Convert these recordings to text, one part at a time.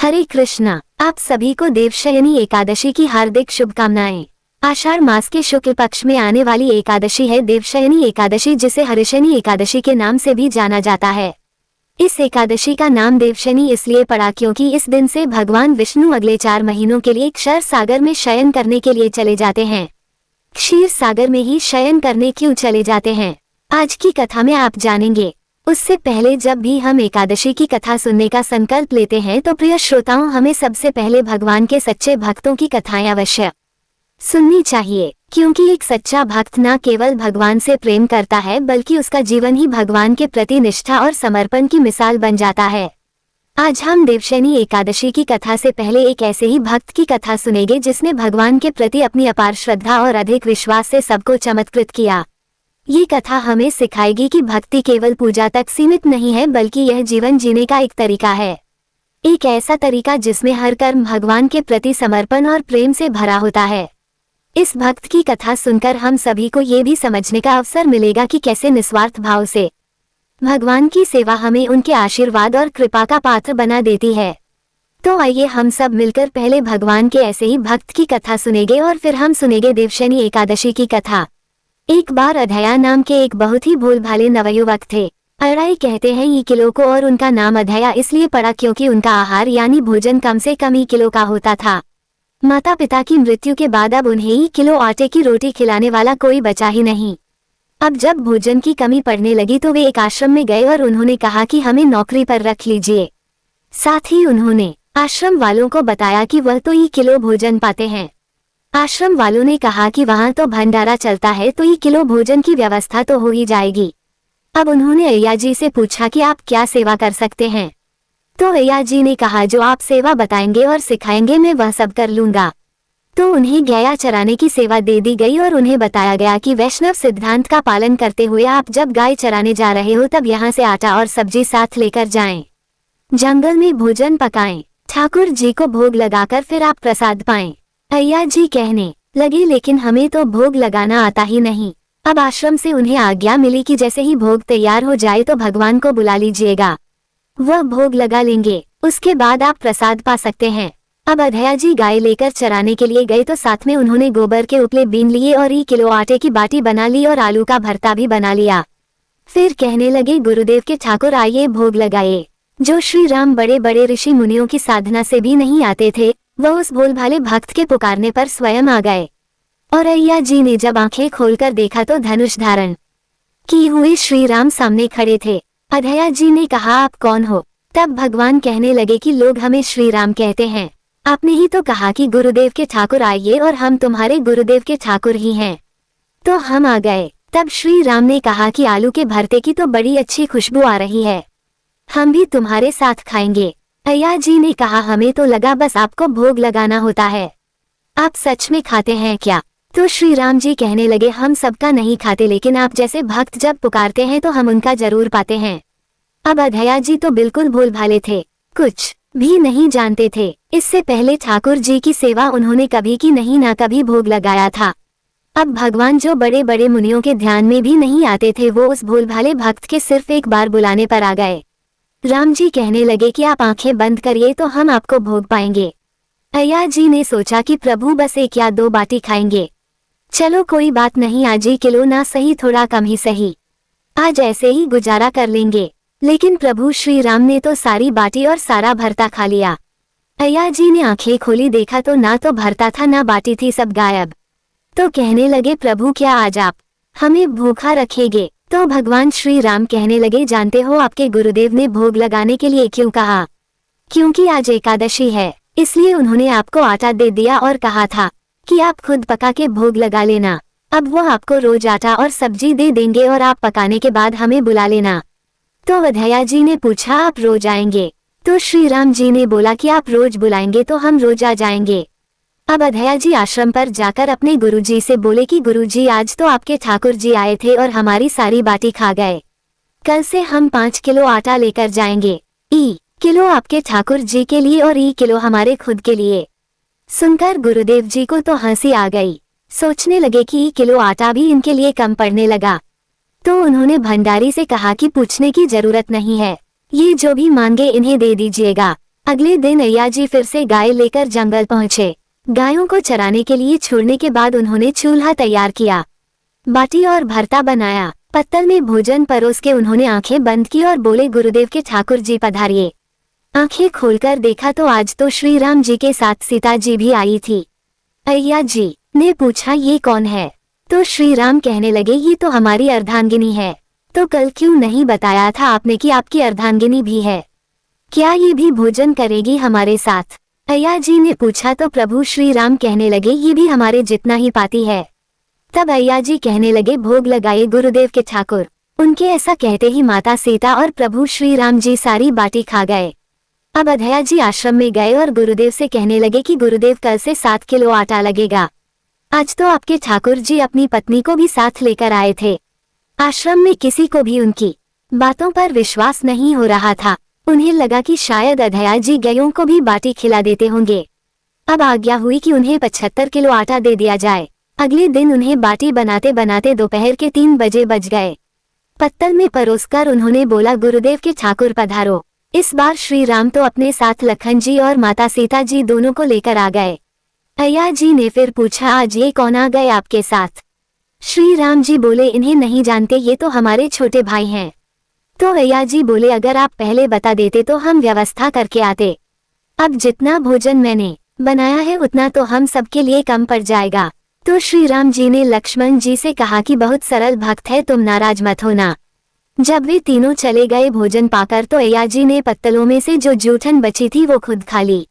हरे कृष्णा। आप सभी को देवशयनी एकादशी की हार्दिक शुभकामनाएं। आषाढ़ मास के शुक्ल पक्ष में आने वाली एकादशी है देवशयनी एकादशी, जिसे हरिशयनी एकादशी के नाम से भी जाना जाता है। इस एकादशी का नाम देवशयनी इसलिए पड़ा क्योंकि इस दिन से भगवान विष्णु अगले 4 महीनों के लिए क्षीर सागर में शयन करने के लिए चले जाते हैं। क्षीर सागर में ही शयन करने क्यों चले जाते हैं, आज की कथा में आप जानेंगे। उससे पहले जब भी हम एकादशी की कथा सुनने का संकल्प लेते हैं तो प्रिय श्रोताओं, हमें सबसे पहले भगवान के सच्चे भक्तों की कथाएं अवश्य सुननी चाहिए, क्योंकि एक सच्चा भक्त न केवल भगवान से प्रेम करता है बल्कि उसका जीवन ही भगवान के प्रति निष्ठा और समर्पण की मिसाल बन जाता है। आज हम देवशयनी एकादशी की कथा से पहले एक ऐसे ही भक्त की कथा सुनेंगे जिसने भगवान के प्रति अपनी अपार श्रद्धा और अधिक विश्वास से सबको चमत्कृत किया। ये कथा हमें सिखाएगी कि भक्ति केवल पूजा तक सीमित नहीं है बल्कि यह जीवन जीने का एक तरीका है, एक ऐसा तरीका जिसमें हर कर्म भगवान के प्रति समर्पण और प्रेम से भरा होता है। इस भक्त की कथा सुनकर हम सभी को ये भी समझने का अवसर मिलेगा कि कैसे निस्वार्थ भाव से भगवान की सेवा हमें उनके आशीर्वाद और कृपा का पात्र बना देती है। तो आइए हम सब मिलकर पहले भगवान के ऐसे ही भक्त की कथा सुनेंगे और फिर हम सुनेंगे देवशयनी एकादशी की कथा। एक बार अधया नाम के एक बहुत ही भोल भाले नवयुवक थे। अड़ाई कहते हैं ई किलो को, और उनका नाम अधया इसलिए पड़ा क्योंकि उनका आहार यानी भोजन कम से कम ई किलो का होता था। माता पिता की मृत्यु के बाद अब उन्हें ई किलो आटे की रोटी खिलाने वाला कोई बचा ही नहीं। अब जब भोजन की कमी पड़ने लगी तो वे एक आश्रम में गए और उन्होंने कहा कि हमें नौकरी पर रख लीजिए। साथ ही उन्होंने आश्रम वालों को बताया कि वह तो ई किलो भोजन पाते हैं। आश्रम वालों ने कहा कि वहां तो भंडारा चलता है तो ई किलो भोजन की व्यवस्था तो हो ही जाएगी। अब उन्होंने अय्या जी से पूछा कि आप क्या सेवा कर सकते हैं। तो अय्या जी ने कहा जो आप सेवा बताएंगे और सिखाएंगे मैं वह सब कर लूंगा। तो उन्हें गया चराने की सेवा दे दी गई और उन्हें बताया गया कि वैष्णव सिद्धांत का पालन करते हुए आप जब गाय चराने जा रहे हो तब यहाँ से आटा और सब्जी साथ लेकर जाएं। जंगल में भोजन पकाएं, ठाकुर जी को भोग लगाकर फिर आप प्रसाद पाएं। अय्या जी कहने लगे लेकिन हमें तो भोग लगाना आता ही नहीं। अब आश्रम से उन्हें आज्ञा मिली कि जैसे ही भोग तैयार हो जाए तो भगवान को बुला लीजिएगा, वह भोग लगा लेंगे, उसके बाद आप प्रसाद पा सकते हैं। अब अधया जी गाय लेकर चराने के लिए गए तो साथ में उन्होंने गोबर के उपले बीन लिए और ई किलो आटे की बाटी बना ली और आलू का भरता भी बना लिया। फिर कहने लगे गुरुदेव के ठाकुर आइए भोग लगाए। जो श्री राम बड़े बड़े ऋषि मुनियों की साधना से भी नहीं आते थे वह उस भोल भाले भक्त के पुकारने पर स्वयं आ गए। और अय्या जी ने जब आंखें खोलकर देखा तो धनुष धारण किए हुए श्री राम सामने खड़े थे। अधया जी ने कहा आप कौन हो। तब भगवान कहने लगे कि लोग हमें श्री राम कहते हैं, आपने ही तो कहा कि गुरुदेव के ठाकुर आइए और हम तुम्हारे गुरुदेव के ठाकुर ही हैं, तो हम आ गए। तब श्री राम ने कहा कि आलू के भरते की तो बड़ी अच्छी खुशबू आ रही है, हम भी तुम्हारे साथ खाएंगे। अय्या जी ने कहा हमें तो लगा बस आपको भोग लगाना होता है, आप सच में खाते हैं क्या। तो श्री राम जी कहने लगे हम सबका नहीं खाते लेकिन आप जैसे भक्त जब पुकारते हैं तो हम उनका जरूर पाते हैं। अब अधया जी तो बिल्कुल भोल भाले थे, कुछ भी नहीं जानते थे। इससे पहले ठाकुर जी की सेवा उन्होंने कभी की नहीं, ना कभी भोग लगाया था। अब भगवान जो बड़े बड़े मुनियों के ध्यान में भी नहीं आते थे वो उस भोल भाले भक्त के सिर्फ एक बार बुलाने पर आ गए। राम जी कहने लगे कि आप आंखें बंद करिए तो हम आपको भोग पाएंगे। अय्या जी ने सोचा कि प्रभु बस 1 या 2 बाटी खाएंगे, चलो कोई बात नहीं, आज ही किलो ना सही थोड़ा कम ही सही, आज ऐसे ही गुजारा कर लेंगे। लेकिन प्रभु श्री राम ने तो सारी बाटी और सारा भरता खा लिया। अय्या जी ने आंखें खोली, देखा तो ना तो भरता था ना बाटी थी, सब गायब। तो कहने लगे प्रभु क्या आज आप हमें भूखा रखेंगे। तो भगवान श्री राम कहने लगे जानते हो आपके गुरुदेव ने भोग लगाने के लिए क्यों कहा, क्योंकि आज एकादशी है इसलिए उन्होंने आपको आटा दे दिया और कहा था कि आप खुद पका के भोग लगा लेना। अब वो आपको रोज आटा और सब्जी दे देंगे और आप पकाने के बाद हमें बुला लेना। तो अधया जी ने पूछा आप रोज आएंगे। तो श्री राम जी ने बोला कि आप रोज बुलाएंगे तो हम रोज आ जाएंगे। अब अधया जी आश्रम पर जाकर अपने गुरुजी से बोले कि गुरुजी आज तो आपके ठाकुर जी आए थे और हमारी सारी बाटी खा गए, कल से हम 5 किलो आटा लेकर जाएंगे, ई किलो आपके ठाकुर जी के लिए और ई किलो हमारे खुद के लिए। सुनकर गुरुदेव जी को तो हंसी आ गई, सोचने लगे कि ई किलो आटा भी इनके लिए कम पड़ने लगा। तो उन्होंने भंडारी से कहा कि पूछने की जरूरत नहीं है, ये जो भी मांगे इन्हें दे दीजिएगा। अगले दिन अय्या जी फिर से गाय लेकर जंगल पहुंचे। गायों को चराने के लिए छोड़ने के बाद उन्होंने चूल्हा तैयार किया, बाटी और भरता बनाया। पत्तल में भोजन परोस के उन्होंने आंखें बंद की और बोले, गुरुदेव के ठाकुर जी पधारिए। आंखें खोलकर देखा तो आज तो श्री राम जी के साथ सीता जी भी आई थी। अय्या जी ने पूछा, ये कौन है? तो श्री राम कहने लगे, ये तो हमारी अर्धांगिनी है। तो कल क्यों नहीं बताया था आपने कि आपकी अर्धांगिनी भी है? क्या ये भी भोजन करेगी हमारे साथ? अय्या जी ने पूछा तो प्रभु श्री राम कहने लगे, ये भी हमारे जितना ही पाती है। तब अय्या जी कहने लगे, भोग लगाए गुरुदेव के ठाकुर। उनके ऐसा कहते ही माता सीता और प्रभु श्री राम जी सारी बाटी खा गए। अब अय्या जी आश्रम में गए और गुरुदेव से कहने लगे कि गुरुदेव कल से 7 किलो आटा लगेगा। आज तो आपके ठाकुर जी अपनी पत्नी को भी साथ लेकर आए थे। आश्रम में किसी को भी उनकी बातों पर विश्वास नहीं हो रहा था। उन्हें लगा कि शायद अय्या जी गायों को भी बाटी खिला देते होंगे। अब आज्ञा हुई कि उन्हें 75 किलो आटा दे दिया जाए। अगले दिन उन्हें बाटी बनाते बनाते दोपहर के 3 बजे बज गए। पत्तल में परोसकर उन्होंने बोला, गुरुदेव के ठाकुर पधारो। इस बार श्री राम तो अपने साथ लखन जी और माता सीता जी दोनों को लेकर आ गए। अय्या जी ने फिर पूछा, आज ये कौन आ गए आपके साथ? श्री राम जी बोले, इन्हें नहीं जानते, ये तो हमारे छोटे भाई हैं। तो अय्या जी बोले, अगर आप पहले बता देते तो हम व्यवस्था करके आते। अब जितना भोजन मैंने बनाया है उतना तो हम सबके लिए कम पड़ जाएगा। तो श्री राम जी ने लक्ष्मण जी से कहा कि बहुत सरल भक्त है, तुम नाराज मत होना। जब वे तीनों चले गए भोजन पाकर तो अय्या जी ने पत्तलों में से जो जूठन बची थी वो खुद खा ली।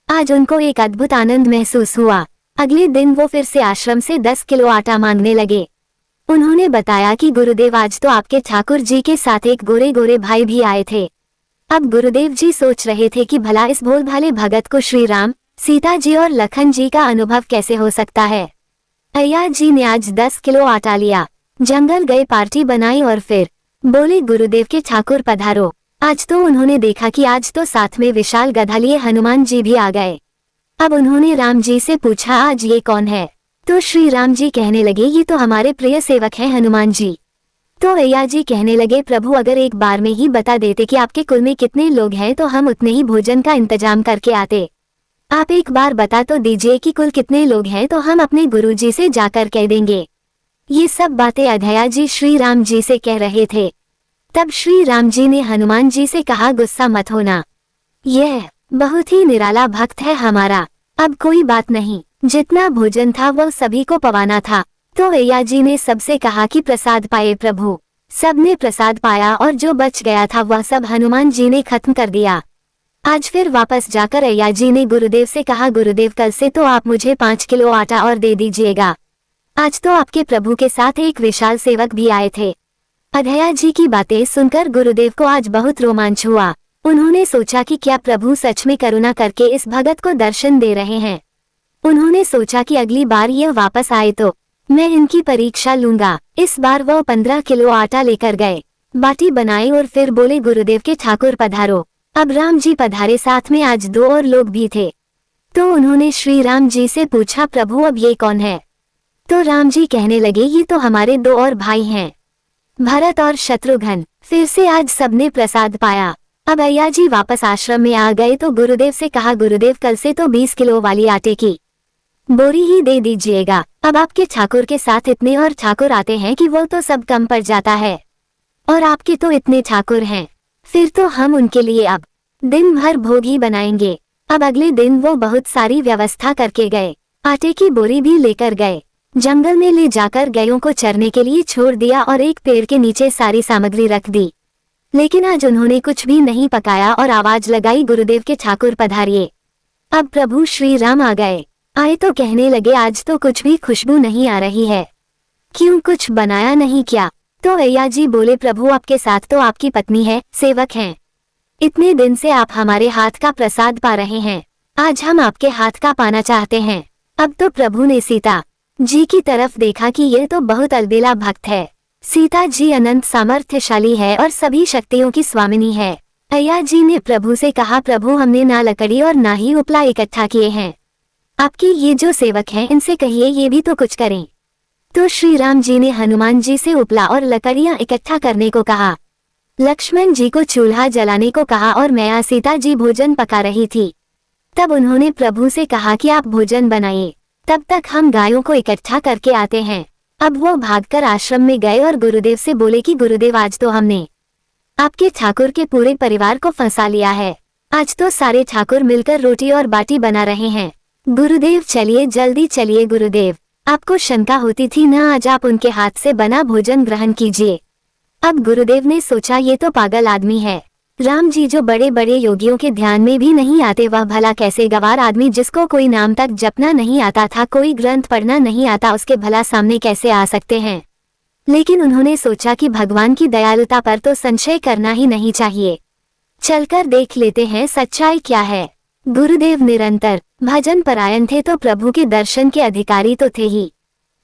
आज उनको एक अद्भुत आनंद महसूस हुआ। अगले दिन वो फिर से आश्रम से 10 किलो आटा मांगने लगे। उन्होंने बताया कि गुरुदेव आज तो आपके ठाकुर जी के साथ एक गोरे गोरे भाई भी आए थे। अब गुरुदेव जी सोच रहे थे कि भला इस भोले भाले भगत को श्री राम, सीता जी और लखन जी का अनुभव कैसे हो सकता है। अय्या जी ने आज 10 किलो आटा लिया, जंगल गए, पार्टी बनाई और फिर बोले, गुरुदेव के ठाकुर पधारो। आज तो उन्होंने देखा कि आज तो साथ में विशाल गधा लिए हनुमान जी भी आ गए। अब उन्होंने राम जी से पूछा, आज ये कौन है? तो श्री राम जी कहने लगे, ये तो हमारे प्रिय सेवक हैं हनुमान जी। तो अय्या जी कहने लगे, प्रभु अगर एक बार में ही बता देते कि आपके कुल में कितने लोग हैं तो हम उतने ही भोजन का इंतजाम करके आते। आप एक बार बता तो दीजिए कि कुल कितने लोग हैं तो हम अपने गुरुजी से जाकर कह देंगे। ये सब बातें अय्या जी श्री राम जी से कह रहे थे। तब श्री राम जी ने हनुमान जी से कहा, गुस्सा मत होना, यह बहुत ही निराला भक्त है हमारा। अब कोई बात नहीं, जितना भोजन था वह सभी को पवाना था। तो अय्या जी ने सबसे कहा कि प्रसाद पाए प्रभु। सबने प्रसाद पाया और जो बच गया था वह सब हनुमान जी ने खत्म कर दिया। आज फिर वापस जाकर अय्या जी ने गुरुदेव से कहा, गुरुदेव कल से तो आप मुझे 5 किलो आटा और दे दीजिएगा। आज तो आपके प्रभु के साथ एक विशाल सेवक भी आए थे। अय्या जी की बातें सुनकर गुरुदेव को आज बहुत रोमांच हुआ। उन्होंने सोचा कि क्या प्रभु सच में करुणा करके इस भगत को दर्शन दे रहे हैं। उन्होंने सोचा कि अगली बार यह वापस आए तो मैं इनकी परीक्षा लूंगा। इस बार वह 15 किलो आटा लेकर गए, बाटी बनाई और फिर बोले, गुरुदेव के ठाकुर पधारो। अब राम जी पधारे, साथ में आज 2 और लोग भी थे। तो उन्होंने श्री राम जी से पूछा, प्रभु अब ये कौन है? तो राम जी कहने लगे, ये तो हमारे 2 और भाई हैं, भरत और शत्रुघ्न। फिर से आज सबने प्रसाद पाया। अब अय्या जी वापस आश्रम में आ गए तो गुरुदेव से कहा, गुरुदेव कल से तो 20 किलो वाली आटे की बोरी ही दे दीजिएगा। अब आपके ठाकुर के साथ इतने और ठाकुर आते हैं कि वो तो सब कम पड़ जाता है, और आपके तो इतने ठाकुर हैं, फिर तो हम उनके लिए अब दिन भर भोग ही बनाएंगे। अब अगले दिन वो बहुत सारी व्यवस्था करके गए, आटे की बोरी भी लेकर गए, जंगल में ले जाकर गायों को चरने के लिए छोड़ दिया और एक पेड़ के नीचे सारी सामग्री रख दी। लेकिन आज उन्होंने कुछ भी नहीं पकाया और आवाज लगाई, गुरुदेव के ठाकुर पधारिए। अब प्रभु श्री राम आ गए। आए तो कहने लगे, आज तो कुछ भी खुशबू नहीं आ रही है, क्यों कुछ बनाया नहीं क्या? तो अय्या जी बोले, प्रभु आपके साथ तो आपकी पत्नी है, सेवक हैं। इतने दिन से आप हमारे हाथ का प्रसाद पा रहे हैं, आज हम आपके हाथ का पाना चाहते हैं। अब तो प्रभु ने सीता जी की तरफ देखा कि यह तो बहुत अलबेला भक्त है। सीता जी अनंत सामर्थ्यशाली है और सभी शक्तियों की स्वामिनी है। अय्या जी ने प्रभु से कहा, प्रभु हमने ना लकड़ी और ना ही उपला इकट्ठा किए हैं, आपके ये जो सेवक हैं इनसे कहिए ये भी तो कुछ करें। तो श्री राम जी ने हनुमान जी से उपला और लकड़ियां इकट्ठा करने को कहा। लक्ष्मण जी को चूल्हा जलाने को कहा और मैया सीता जी भोजन पका रही थी। तब उन्होंने प्रभु से कहा कि आप भोजन बनाइए, तब तक हम गायों को इकट्ठा करके आते हैं। अब वो भागकर आश्रम में गए और गुरुदेव से बोले कि गुरुदेव, आज तो हमने आपके ठाकुर के पूरे परिवार को फंसा लिया है। आज तो सारे ठाकुर मिलकर रोटी और बाटी बना रहे हैं। गुरुदेव चलिए, जल्दी चलिए गुरुदेव, आपको शंका होती थी ना, आज आप उनके हाथ से बना भोजन ग्रहण कीजिए। अब गुरुदेव ने सोचा ये तो पागल आदमी है। राम जी जो बड़े बड़े योगियों के ध्यान में भी नहीं आते, वह भला कैसे गवार आदमी जिसको कोई नाम तक जपना नहीं आता था, कोई ग्रंथ पढ़ना नहीं आता, उसके भला सामने कैसे आ सकते हैं। लेकिन उन्होंने सोचा कि भगवान की दयालुता पर तो संशय करना ही नहीं चाहिए, चलकर देख लेते हैं सच्चाई क्या है। गुरुदेव निरंतर भजन परायण थे तो प्रभु के दर्शन के अधिकारी तो थे ही।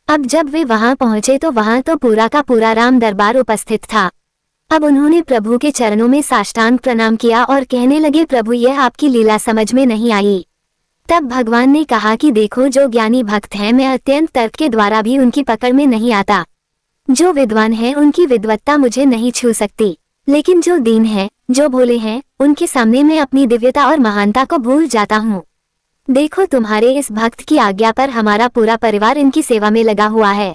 अब जब वे वहां पहुंचे तो वहां तो पूरा का पूरा राम दरबार उपस्थित था। अब उन्होंने प्रभु के चरणों में साष्टांग प्रणाम किया और कहने लगे, प्रभु यह आपकी लीला समझ में नहीं आई। तब भगवान ने कहा कि देखो, जो ज्ञानी भक्त हैं मैं अत्यंत तर्क के द्वारा भी उनकी पकड़ में नहीं आता। जो विद्वान हैं उनकी विद्वत्ता मुझे नहीं छू सकती, लेकिन जो दीन है, जो भोले हैं, उनके सामने मैं अपनी दिव्यता और महानता को भूल जाता हूँ। देखो, तुम्हारे इस भक्त की आज्ञा पर हमारा पूरा परिवार इनकी सेवा में लगा हुआ है।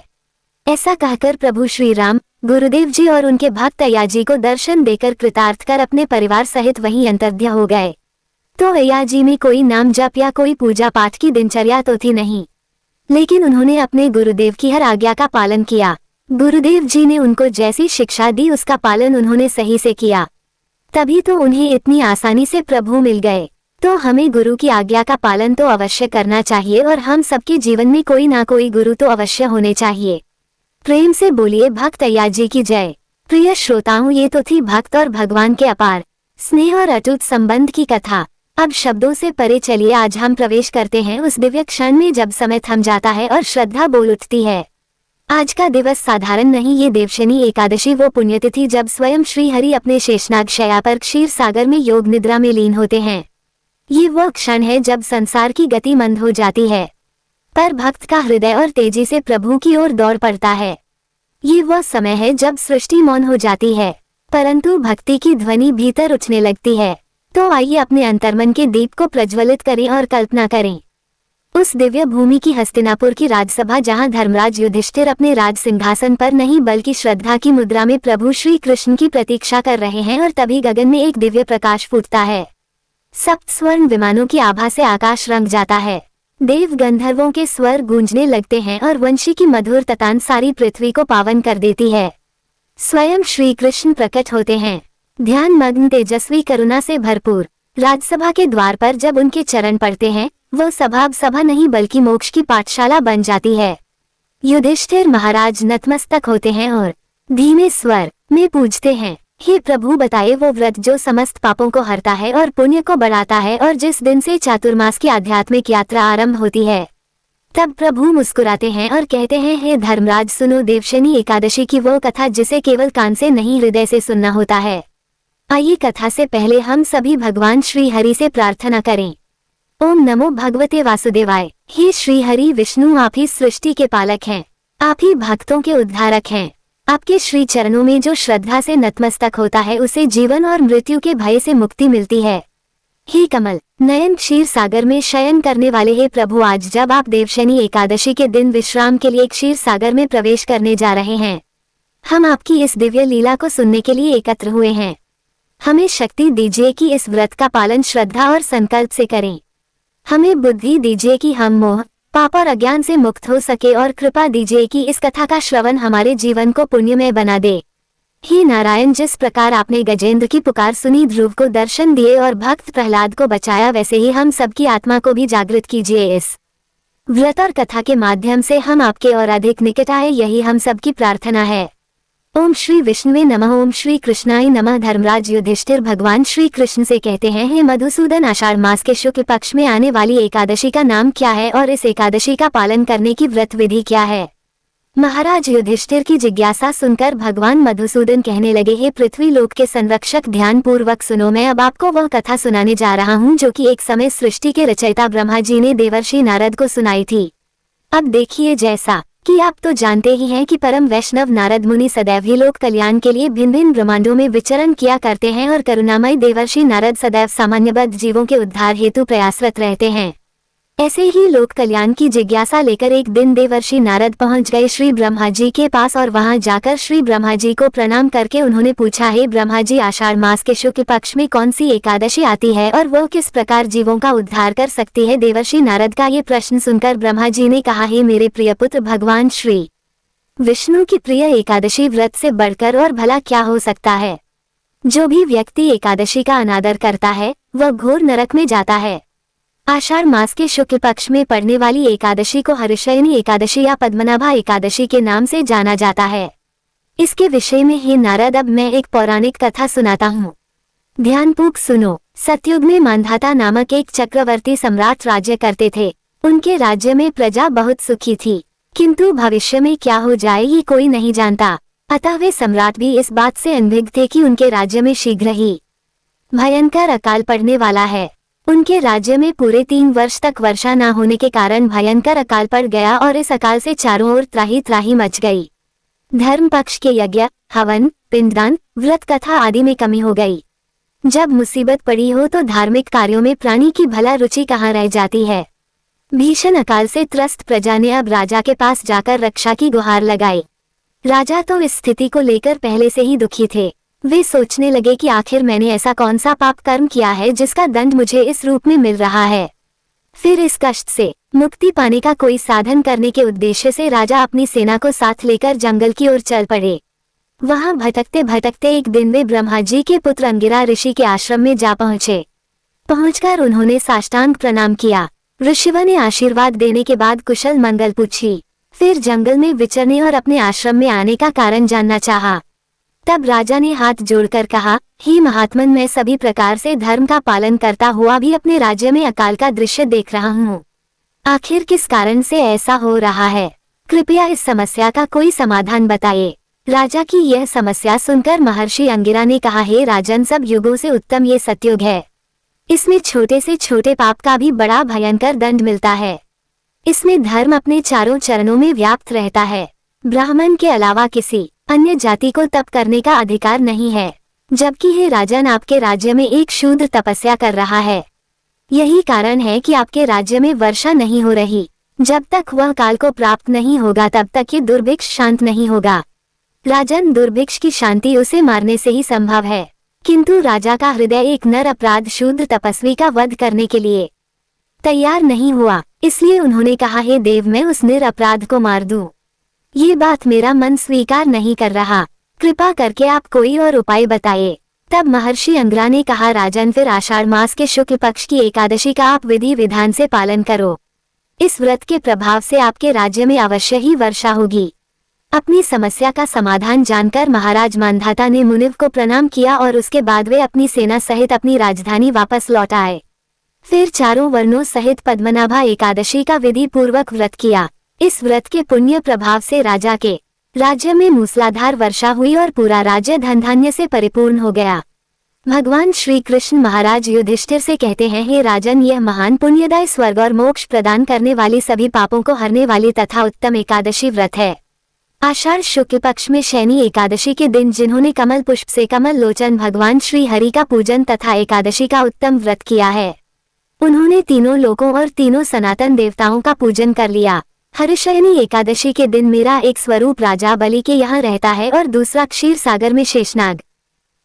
ऐसा कहकर प्रभु श्री राम, गुरुदेव जी और उनके भक्त अय्या जी को दर्शन देकर कृतार्थ कर अपने परिवार सहित वहीं अंतर्ध्य हो गए। तो अय्या जी में कोई नाम जप या कोई पूजा पाठ की दिनचर्या तो थी नहीं, लेकिन उन्होंने अपने गुरुदेव की हर आज्ञा का पालन किया। गुरुदेव जी ने उनको जैसी शिक्षा दी उसका पालन उन्होंने सही से किया, तभी तो उन्हें इतनी आसानी से प्रभु मिल गए। तो हमें गुरु की आज्ञा का पालन तो अवश्य करना चाहिए और हम सबके जीवन में कोई ना कोई गुरु तो अवश्य होने चाहिए। प्रेम से बोलिए भक्त अय्या जी की जय। प्रिय श्रोताओं, ये तो थी भक्त और भगवान के अपार स्नेह और अटूट संबंध की कथा। अब शब्दों से परे चलिए आज हम प्रवेश करते हैं उस दिव्य क्षण में जब समय थम जाता है और श्रद्धा बोल उठती है। आज का दिवस साधारण नहीं, ये देवशनी एकादशी वो पुण्यतिथि जब स्वयं श्री हरि अपने शेषनाग शैया पर क्षीर सागर में योग निद्रा में लीन होते हैं। ये वो क्षण है जब संसार की गति मंद हो जाती है, पर भक्त का हृदय और तेजी से प्रभु की ओर दौड़ पड़ता है। ये वह समय है जब सृष्टि मौन हो जाती है, परंतु भक्ति की ध्वनि भीतर उठने लगती है। तो आइए अपने अंतर्मन के दीप को प्रज्वलित करें और कल्पना करें उस दिव्य भूमि की, हस्तिनापुर की राजसभा, जहां धर्मराज युधिष्ठिर अपने राज सिंहासन पर नहीं बल्कि श्रद्धा की मुद्रा में प्रभु श्री कृष्ण की प्रतीक्षा कर रहे हैं। और तभी गगन में एक दिव्य प्रकाश फूटता है। सप्त स्वर्ण विमानों की आभा से आकाश रंग जाता है। देव गंधर्वों के स्वर गूंजने लगते हैं और वंशी की मधुर ततान सारी पृथ्वी को पावन कर देती है। स्वयं श्री कृष्ण प्रकट होते हैं, ध्यान मग्न, तेजस्वी, करुणा से भरपूर। राजसभा के द्वार पर जब उनके चरण पड़ते हैं, वो सभा अब सभा नहीं बल्कि मोक्ष की पाठशाला बन जाती है। युधिष्ठिर महाराज नतमस्तक होते हैं और धीमे स्वर में पूछते हैं, हे प्रभु, बताइए वो व्रत जो समस्त पापों को हरता है और पुण्य को बढ़ाता है और जिस दिन से चातुर्मास की आध्यात्मिक यात्रा आरंभ होती है। तब प्रभु मुस्कुराते हैं और कहते हैं, हे धर्मराज, सुनो देवशनी एकादशी की वो कथा जिसे केवल कान से नहीं हृदय से सुनना होता है। आइए कथा से पहले हम सभी भगवान श्री हरि से प्रार्थना करें। ओम नमो भगवते वासुदेवाय। हे श्री हरि विष्णु, आप ही सृष्टि के पालक हैं, आप ही भक्तों के उद्धारक हैं। आपके श्री चरणों में जो श्रद्धा से नतमस्तक होता है उसे जीवन और मृत्यु के भय से मुक्ति मिलती है। हे कमल नयन, क्षीर सागर में शयन करने वाले हे प्रभु, आज जब आप देवशनी एकादशी के दिन विश्राम के लिए क्षीर सागर में प्रवेश करने जा रहे हैं, हम आपकी इस दिव्य लीला को सुनने के लिए एकत्र हुए हैं। हमें शक्ति दीजिए कि इस व्रत का पालन श्रद्धा और संकल्प से करें। हमें बुद्धि दीजिए कि हम मोह, पाप और अज्ञान से मुक्त हो सके और कृपा दीजिए कि इस कथा का श्रवण हमारे जीवन को पुण्यमय बना दे। हे नारायण, जिस प्रकार आपने गजेंद्र की पुकार सुनी, ध्रुव को दर्शन दिए और भक्त प्रहलाद को बचाया, वैसे ही हम सबकी आत्मा को भी जागृत कीजिए। इस व्रत और कथा के माध्यम से हम आपके और अधिक निकट आए, यही हम सबकी प्रार्थना है। ओम श्री विष्णुवे नमः। ओम श्री कृष्णाय नमः। धर्मराज युधिष्ठिर भगवान श्री कृष्ण से कहते हैं, हे मधुसूदन, आषाढ़ मास के शुक्ल पक्ष में आने वाली एकादशी का नाम क्या है और इस एकादशी का पालन करने की व्रत विधि क्या है। महाराज युधिष्ठिर की जिज्ञासा सुनकर भगवान मधुसूदन कहने लगे, हे पृथ्वी लोक के संरक्षक, ध्यान पूर्वक सुनो। मैं अब आपको वह कथा सुनाने जा रहा हूँ जो कि एक समय सृष्टि के रचयिता ब्रह्मा जी ने देवर्षि नारद को सुनाई थी। अब देखिए, जैसा कि आप तो जानते ही हैं कि परम वैष्णव नारद मुनि सदैव ही लोक कल्याण के लिए भिन्न भिन्न ब्रह्मांडों में विचरण किया करते हैं और करुणामय देवर्षि नारद सदैव सामान्यबद्ध जीवों के उद्धार हेतु प्रयासरत रहते हैं। ऐसे ही लोक कल्याण की जिज्ञासा लेकर एक दिन देवर्षि नारद पहुंच गए श्री ब्रह्मा जी के पास और वहां जाकर श्री ब्रह्मा जी को प्रणाम करके उन्होंने पूछा, हे ब्रह्मा जी, आषाढ़ मास के शुक्ल पक्ष में कौन सी एकादशी आती है और वह किस प्रकार जीवों का उद्धार कर सकती है। देवर्षि नारद का ये प्रश्न सुनकर ब्रह्मा जी ने कहा, हे मेरे प्रिय पुत्र, भगवान श्री विष्णु की प्रिय एकादशी व्रत से बढ़कर और भला क्या हो सकता है। जो भी व्यक्ति एकादशी का अनादर करता है वह घोर नरक में जाता है। आषाढ़ मास के शुक्ल पक्ष में पड़ने वाली एकादशी को हर्षयनी एकादशी या पद्मनाभा एकादशी के नाम से जाना जाता है। इसके विषय में हे नारद, अब मैं एक पौराणिक कथा सुनाता हूँ, ध्यानपूर्वक सुनो। सतयुग में मांधाता नामक एक चक्रवर्ती सम्राट राज्य करते थे। उनके राज्य में प्रजा बहुत सुखी थी, किंतु भविष्य में क्या हो जाए ये कोई नहीं जानता। अतः वे सम्राट भी इस बात से अनभिज्ञ थे कि उनके राज्य में शीघ्र ही भयंकर अकाल पड़ने वाला है। उनके राज्य में पूरे 3 वर्ष तक वर्षा न होने के कारण भयंकर अकाल पड़ गया और इस अकाल से चारों ओर त्राही त्राही मच गई। धर्म पक्ष के यज्ञ, हवन, पिंडदान, व्रत कथा आदि में कमी हो गई। जब मुसीबत पड़ी हो तो धार्मिक कार्यों में प्राणी की भला रुचि कहाँ रह जाती है। भीषण अकाल से त्रस्त प्रजा ने अब राजा के पास जाकर रक्षा की गुहार लगाई। राजा तो इस स्थिति को लेकर पहले से ही दुखी थे। वे सोचने लगे कि आखिर मैंने ऐसा कौन सा पाप कर्म किया है जिसका दंड मुझे इस रूप में मिल रहा है। फिर इस कष्ट से मुक्ति पाने का कोई साधन करने के उद्देश्य से राजा अपनी सेना को साथ लेकर जंगल की ओर चल पड़े। वहां भटकते भटकते एक दिन वे ब्रह्मा जी के पुत्र अंगिरा ऋषि के आश्रम में जा पहुंचे। पहुंचकर उन्होंने साष्टांग प्रणाम किया। ऋषिवर ने आशीर्वाद देने के बाद कुशल मंगल पूछी। फिर जंगल में विचरने और अपने आश्रम में आने का कारण जानना चाहा। तब राजा ने हाथ जोड़कर कहा, हे महात्मन, मैं सभी प्रकार से धर्म का पालन करता हुआ भी अपने राज्य में अकाल का दृश्य देख रहा हूँ। आखिर किस कारण से ऐसा हो रहा है? कृपया इस समस्या का कोई समाधान बताइए। राजा की यह समस्या सुनकर महर्षि अंगिरा ने कहा, हे राजन, सब युगों से उत्तम ये सतयुग है। इसमें छोटे से छोटे पाप का भी बड़ा भयंकर दंड मिलता है। इसमें धर्म अपने चारों चरणों में व्याप्त रहता है। ब्राह्मण के अलावा किसी अन्य जाति को तप करने का अधिकार नहीं है। जबकि हे राजन, आपके राज्य में एक शूद्र तपस्या कर रहा है। यही कारण है कि आपके राज्य में वर्षा नहीं हो रही। जब तक वह काल को प्राप्त नहीं होगा तब तक ये दुर्भिक्ष शांत नहीं होगा। राजन, दुर्भिक्ष की शांति उसे मारने से ही संभव है, किंतु राजा का हृदय एक नर अपराध शूद्र तपस्वी का वध करने के लिए तैयार नहीं हुआ। इसलिए उन्होंने कहा, हे देव, मैं उस निर अपराध को मार दूं। ये बात मेरा मन स्वीकार नहीं कर रहा। कृपा करके आप कोई और उपाय बताइए। तब महर्षि अंगिरा ने कहा, राजन, फिर आषाढ़ मास के शुक्ल पक्ष की एकादशी का आप विधि विधान से पालन करो। इस व्रत के प्रभाव से आपके राज्य में अवश्य ही वर्षा होगी। अपनी समस्या का समाधान जानकर महाराज मांधाता ने मुनिव को प्रणाम किया और उसके बाद वे अपनी सेना सहित अपनी राजधानी वापस लौट आए। फिर चारों वर्णों सहित पद्मनाभा एकादशी का विधि पूर्वक व्रत किया। इस व्रत के पुण्य प्रभाव से राजा के राज्य में मूसलाधार वर्षा हुई और पूरा राज्य धन धान्य से परिपूर्ण हो गया। भगवान श्री कृष्ण महाराज युधिष्ठिर से कहते हैं, हे राजन, यह महान पुण्यदायी स्वर्ग और मोक्ष प्रदान करने वाली सभी पापों को हरने वाली तथा उत्तम एकादशी व्रत है। आषाढ़ शुक्ल पक्ष में शयनी एकादशी के दिन जिन्होंने कमल पुष्प से कमल लोचन भगवान श्री हरि का पूजन तथा एकादशी का उत्तम व्रत किया है, उन्होंने तीनों लोकों और तीनों सनातन देवताओं का पूजन कर लिया। हर्षयनी एकादशी के दिन मेरा एक स्वरूप राजा बलि के यहाँ रहता है और दूसरा क्षीर सागर में शेषनाग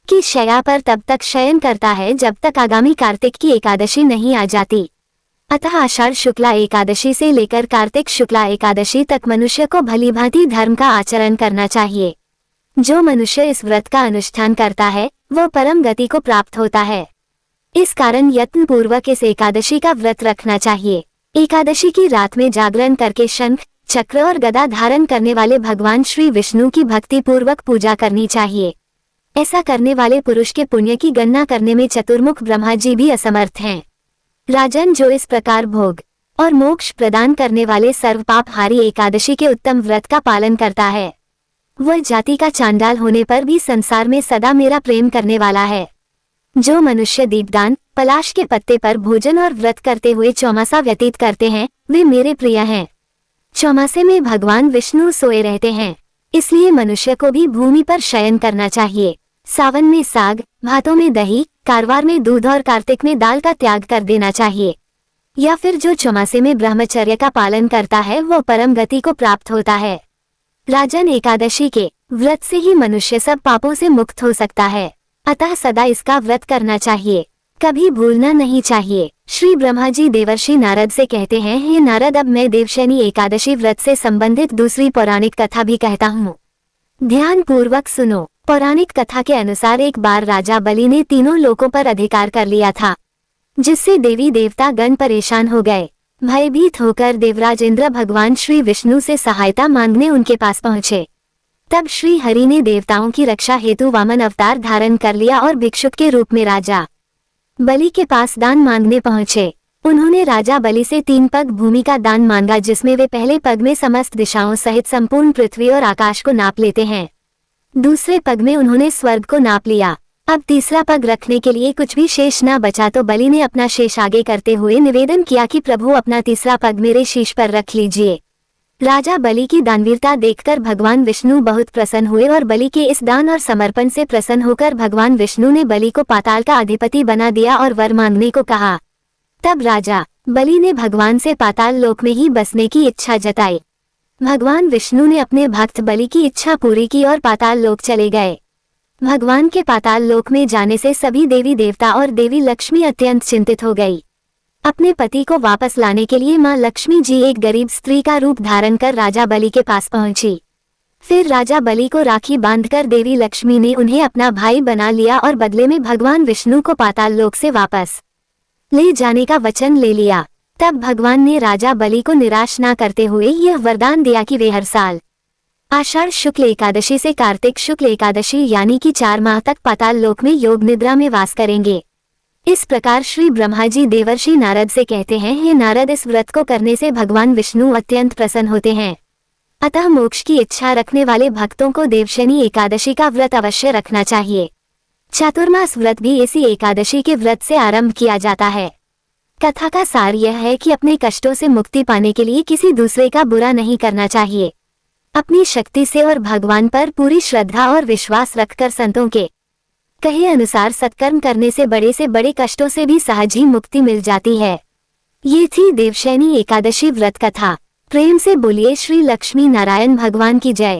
की शैया पर तब तक शयन करता है जब तक आगामी कार्तिक की एकादशी नहीं आ जाती। अतः आषाढ़ शुक्ला एकादशी से लेकर कार्तिक शुक्ला एकादशी तक मनुष्य को भलीभांति धर्म का आचरण करना चाहिए। जो मनुष्य इस व्रत का अनुष्ठान करता है वह परम गति को प्राप्त होता है। इस कारण यत्न पूर्वक इस एकादशी का व्रत रखना चाहिए। एकादशी की रात में जागरण करके शंख, चक्र और गदा धारण करने वाले भगवान श्री विष्णु की भक्ति पूर्वक पूजा करनी चाहिए। ऐसा करने वाले पुरुष के पुण्य की गणना करने में चतुर्मुख ब्रह्मा जी भी असमर्थ हैं। राजन, जो इस प्रकार भोग और मोक्ष प्रदान करने वाले सर्व पापहारी एकादशी के उत्तम व्रत का पालन करता है, वह जाति का चांडाल होने पर भी संसार में सदा मेरा प्रेम करने वाला है। जो मनुष्य दीपदान, पलाश के पत्ते पर भोजन और व्रत करते हुए चौमासा व्यतीत करते हैं वे मेरे प्रिय हैं। चौमासे में भगवान विष्णु सोए रहते हैं, इसलिए मनुष्य को भी भूमि पर शयन करना चाहिए। सावन में साग, भातों में दही, कारवार में दूध और कार्तिक में दाल का त्याग कर देना चाहिए। या फिर जो चौमासे में ब्रह्मचर्य का पालन करता है वो परम गति को प्राप्त होता है। राजन एकादशी के व्रत से ही मनुष्य सब पापों से मुक्त हो सकता है, अतः सदा इसका व्रत करना चाहिए, कभी भूलना नहीं चाहिए। श्री ब्रह्मा जी देवर्षि नारद से कहते हैं, हे नारद, अब मैं देवशयनी एकादशी व्रत से संबंधित दूसरी पौराणिक कथा भी कहता हूँ, ध्यान पूर्वक सुनो। पौराणिक कथा के अनुसार एक बार राजा बलि ने तीनों लोकों पर अधिकार कर लिया था, जिससे देवी देवता गण परेशान हो गए। भयभीत होकर देवराज इंद्र भगवान श्री विष्णु से सहायता मांगने उनके पास पहुँचे। तब श्री हरि ने देवताओं की रक्षा हेतु वामन अवतार धारण कर लिया और भिक्षुक के रूप में राजा बलि के पास दान मांगने पहुँचे। उन्होंने राजा बलि से 3 पग भूमि का दान मांगा, जिसमें वे पहले पग में समस्त दिशाओं सहित संपूर्ण पृथ्वी और आकाश को नाप लेते हैं। दूसरे पग में उन्होंने स्वर्ग को नाप लिया। अब तीसरा पग रखने के लिए कुछ भी शेष न बचा तो बलि ने अपना शेष आगे करते हुए निवेदन किया कि प्रभु, अपना तीसरा पग मेरे शीश पर रख लीजिए। राजा बलि की दानवीरता देखकर भगवान विष्णु बहुत प्रसन्न हुए और बलि के इस दान और समर्पण से प्रसन्न होकर भगवान विष्णु ने बलि को पाताल का अधिपति बना दिया और वर मांगने को कहा। तब राजा बलि ने भगवान से पाताल लोक में ही बसने की इच्छा जताई। भगवान विष्णु ने अपने भक्त बलि की इच्छा पूरी की और पाताल लोक चले गए। भगवान के पाताल लोक में जाने से सभी देवी देवता और देवी लक्ष्मी अत्यंत चिंतित हो गई। अपने पति को वापस लाने के लिए मां लक्ष्मी जी एक गरीब स्त्री का रूप धारण कर राजा बलि के पास पहुंची। फिर राजा बलि को राखी बांधकर देवी लक्ष्मी ने उन्हें अपना भाई बना लिया और बदले में भगवान विष्णु को पाताल लोक से वापस ले जाने का वचन ले लिया। तब भगवान ने राजा बलि को निराश न करते हुए यह वरदान दिया कि वे हर साल आषाढ़ शुक्ल एकादशी से कार्तिक शुक्ल एकादशी यानी कि 4 माह तक पाताल लोक में योग निद्रा में वास करेंगे। इस प्रकार श्री ब्रह्मा जी देवर्षि नारद से कहते हैं, हे नारद, इस व्रत को करने से भगवान विष्णु अत्यंत प्रसन्न होते हैं, अतः मोक्ष की इच्छा रखने वाले भक्तों को देवशयनी एकादशी का व्रत अवश्य रखना चाहिए। चातुर्मास व्रत भी इसी एकादशी के व्रत से आरंभ किया जाता है। कथा का सार यह है कि अपने कष्टों से मुक्ति पाने के लिए किसी दूसरे का बुरा नहीं करना चाहिए। अपनी शक्ति से और भगवान पर पूरी श्रद्धा और विश्वास रखकर संतों के कहे अनुसार सत्कर्म करने से बड़े कष्टों से भी सहज ही मुक्ति मिल जाती है। ये थी देवशयनी एकादशी व्रत कथा। प्रेम से बोलिए श्री लक्ष्मी नारायण भगवान की जय।